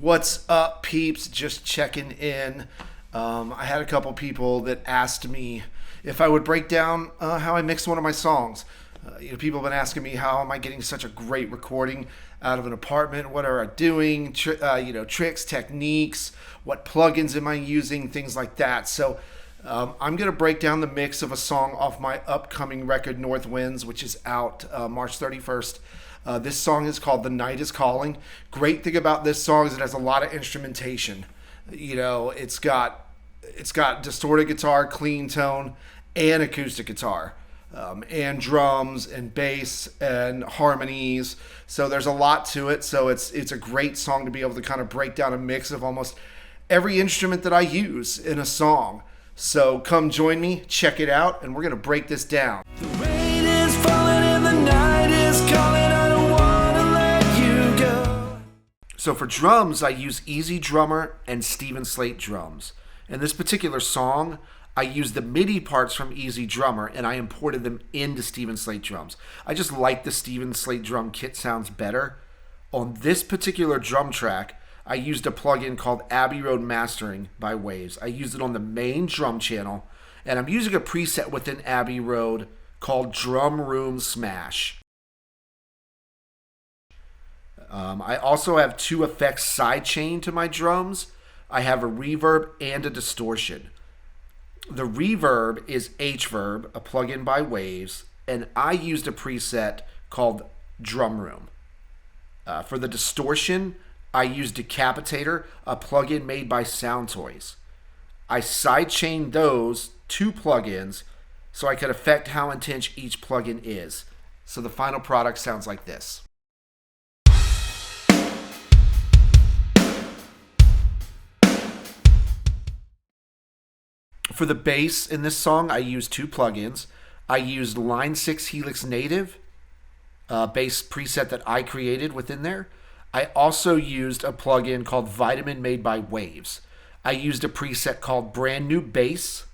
What's up, peeps? Just checking in. I had a couple people that asked me if I would break down how I mix one of my songs. People have been asking me how am I getting such a great recording out of an apartment? What are I doing? Tricks, techniques. What plugins am I using? Things like that. So I'm going to break down the mix of a song off my upcoming record, North Winds, which is out March 31st. This song is called The Night Is Calling. Great thing about this song is it has a lot of instrumentation. It's got distorted guitar, clean tone, and acoustic guitar, and drums and bass and harmonies. So there's a lot to it. So it's a great song to be able to kind of break down a mix of almost every instrument that I use in a song. So come join me, check it out, and we're going to break this down. The rain is falling and the night is calling. I don't want to let you go. So for drums, I use Easy Drummer and Steven Slate drums. In this particular song, I used the MIDI parts from Easy Drummer and I imported them into Steven Slate drums. I just like the Steven Slate drum kit sounds better. On this particular drum track, I used a plugin called Abbey Road Mastering by Waves. I used it on the main drum channel, and I'm using a preset within Abbey Road called Drum Room Smash. I also have two effects sidechained to my drums. I have a reverb and a distortion. The reverb is H-Verb, a plugin by Waves, and I used a preset called Drum Room. For the distortion, I used Decapitator, a plugin made by Soundtoys. I sidechained those two plugins so I could affect how intense each plugin is. So the final product sounds like this. For the bass in this song, I used two plugins. I used Line 6 Helix Native, bass preset that I created within there. I also used a plugin called Vitamin made by Waves. I used a preset called Brand New Bass,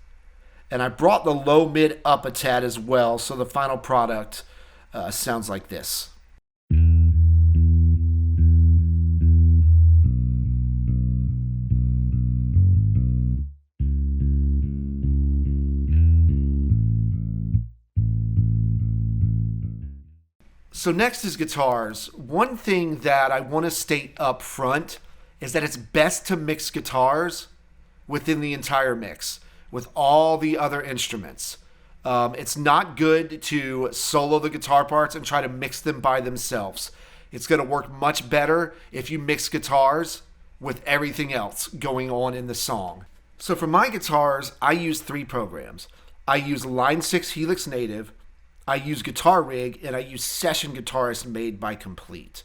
and I brought the low, mid, up a tad as well, so the final product sounds like this. So next is guitars. One thing that I want to state up front is that it's best to mix guitars within the entire mix with all the other instruments. It's not good to solo the guitar parts and try to mix them by themselves. It's going to work much better if you mix guitars with everything else going on in the song. So for my guitars, I use three programs. I use Line 6 Helix Native, I use Guitar Rig, and I use Session Guitarist made by Complete.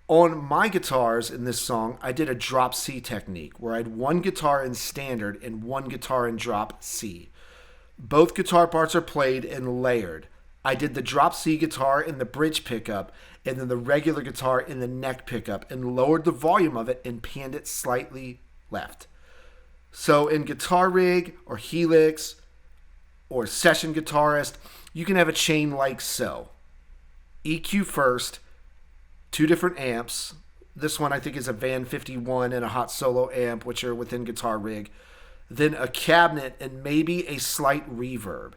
On my guitars in this song, I did a drop C technique where I had one guitar in standard and one guitar in drop C. Both guitar parts are played and layered. I did the drop C guitar in the bridge pickup and then the regular guitar in the neck pickup and lowered the volume of it and panned it slightly left. So in Guitar Rig or Helix or Session Guitarist, you can have a chain like so. EQ first, two different amps. This one I think is a Van 51 and a Hot Solo amp, which are within Guitar Rig. Then a cabinet and maybe a slight reverb.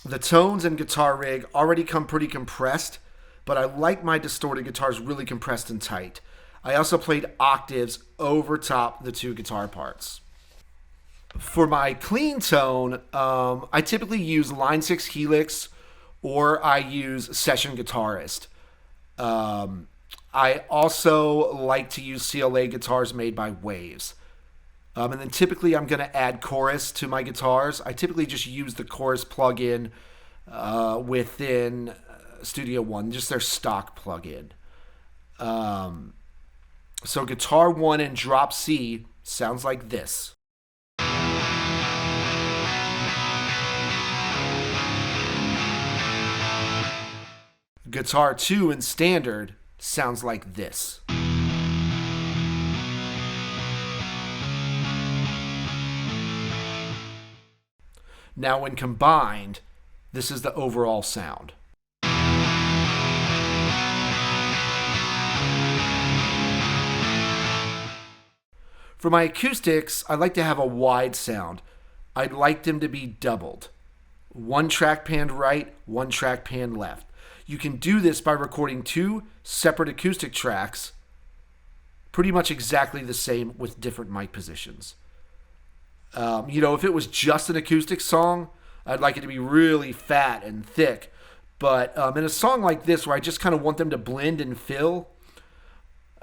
The tones in Guitar Rig already come pretty compressed, but I like my distorted guitars really compressed and tight. I also played octaves over top the two guitar parts. For my clean tone, I typically use Line 6 Helix or I use Session Guitarist. I also like to use CLA guitars made by Waves. And then typically I'm going to add chorus to my guitars. I typically just use the chorus plugin within Studio One, just their stock plugin. So Guitar 1 and Drop C sounds like this. Guitar 2 in standard sounds like this. Now when combined, this is the overall sound. For my acoustics, I like to have a wide sound. I'd like them to be doubled. One track panned right, one track panned left. You can do this by recording 2 separate acoustic tracks, pretty much exactly the same with different mic positions. If it was just an acoustic song, I'd like it to be really fat and thick. But in a song like this, where I just kind of want them to blend and fill,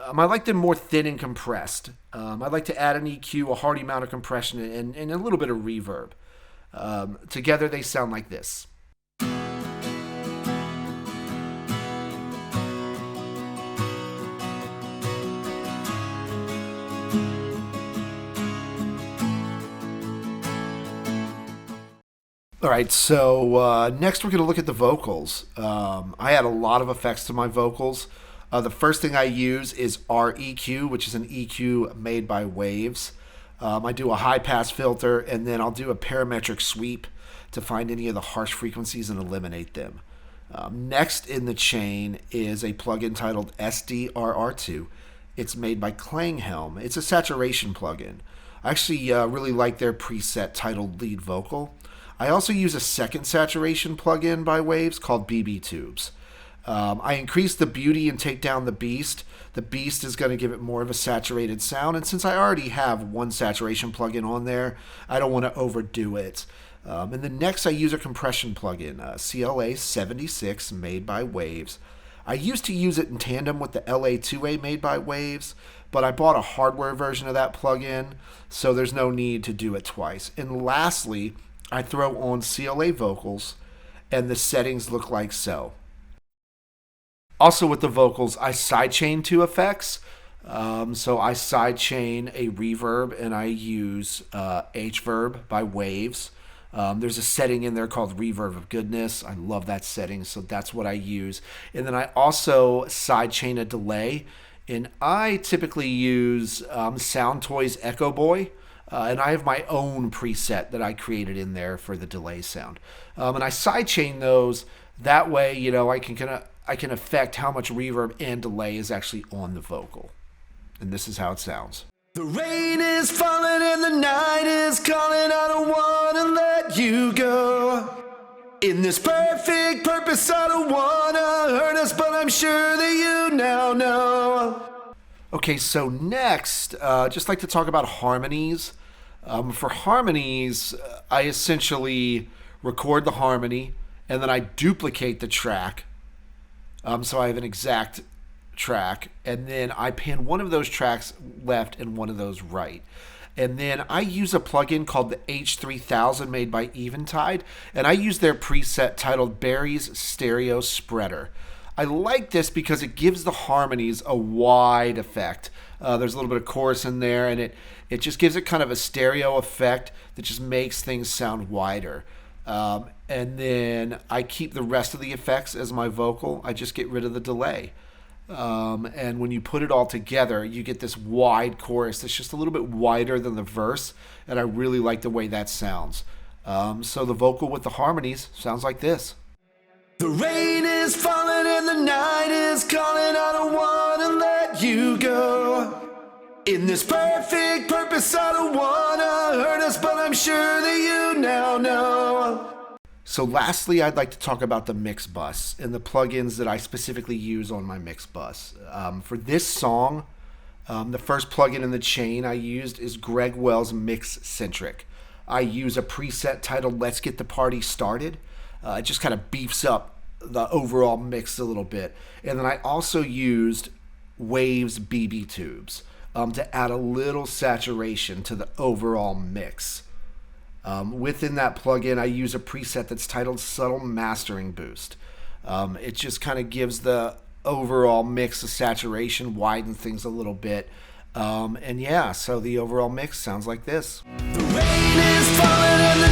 I like them more thin and compressed. I like to add an EQ, a hearty amount of compression, and a little bit of reverb. Together, they sound like this. All right, so next we're going to look at the vocals. I add a lot of effects to my vocals. The first thing I use is REQ, which is an EQ made by Waves. I do a high-pass filter, and then I'll do a parametric sweep to find any of the harsh frequencies and eliminate them. Next in the chain is a plugin titled SDRR2. It's made by Klanghelm. It's a saturation plugin. I actually really like their preset titled Lead Vocal. I also use a second saturation plugin by Waves called BB Tubes. I increase the beauty and take down the beast. The beast is going to give it more of a saturated sound, and since I already have one saturation plugin on there, I don't want to overdo it. And then next I use a compression plugin, CLA 76 made by Waves. I used to use it in tandem with the LA2A made by Waves, but I bought a hardware version of that plugin, so there's no need to do it twice. And lastly, I throw on CLA vocals, and the settings look like so. Also with the vocals, I sidechain 2 effects. So I sidechain a reverb, and I use H-Verb by Waves. There's a setting in there called Reverb of Goodness. I love that setting, so that's what I use. And then I also sidechain a delay, and I typically use Soundtoys Echo Boy. And I have my own preset that I created in there for the delay sound. And I sidechain those. That way, I can affect how much reverb and delay is actually on the vocal. And this is how it sounds. The rain is falling and the night is calling. I don't want to let you go. In this perfect purpose, I don't want to hurt us, but I'm sure that you now know. Okay, so next, just like to talk about harmonies. For harmonies, I essentially record the harmony, and then I duplicate the track. So I have an exact track, and then I pan one of those tracks left and one of those right. And then I use a plugin called the H3000 made by Eventide, and I use their preset titled Barry's Stereo Spreader. I like this because it gives the harmonies a wide effect. There's a little bit of chorus in there, and it just gives it kind of a stereo effect that just makes things sound wider. And then I keep the rest of the effects as my vocal. I just get rid of the delay. And when you put it all together, you get this wide chorus that's just a little bit wider than the verse, and I really like the way that sounds. So the vocal with the harmonies sounds like this. The rain is falling and the night is calling. I don't want to let you go. In this perfect purpose, I don't want to hurt us, but I'm sure that you now know. So lastly, I'd like to talk about the mix bus and the plugins that I specifically use on my mix bus. For this song, the first plugin in the chain I used is Greg Wells Mix Centric. I use a preset titled Let's Get the Party Started. It just kind of beefs up the overall mix a little bit. And then I also used Waves BB Tubes to add a little saturation to the overall mix. Within that plugin, I use a preset that's titled Subtle Mastering Boost. It just kind of gives the overall mix a saturation, widens things a little bit. So the overall mix sounds like this. The rain is falling and the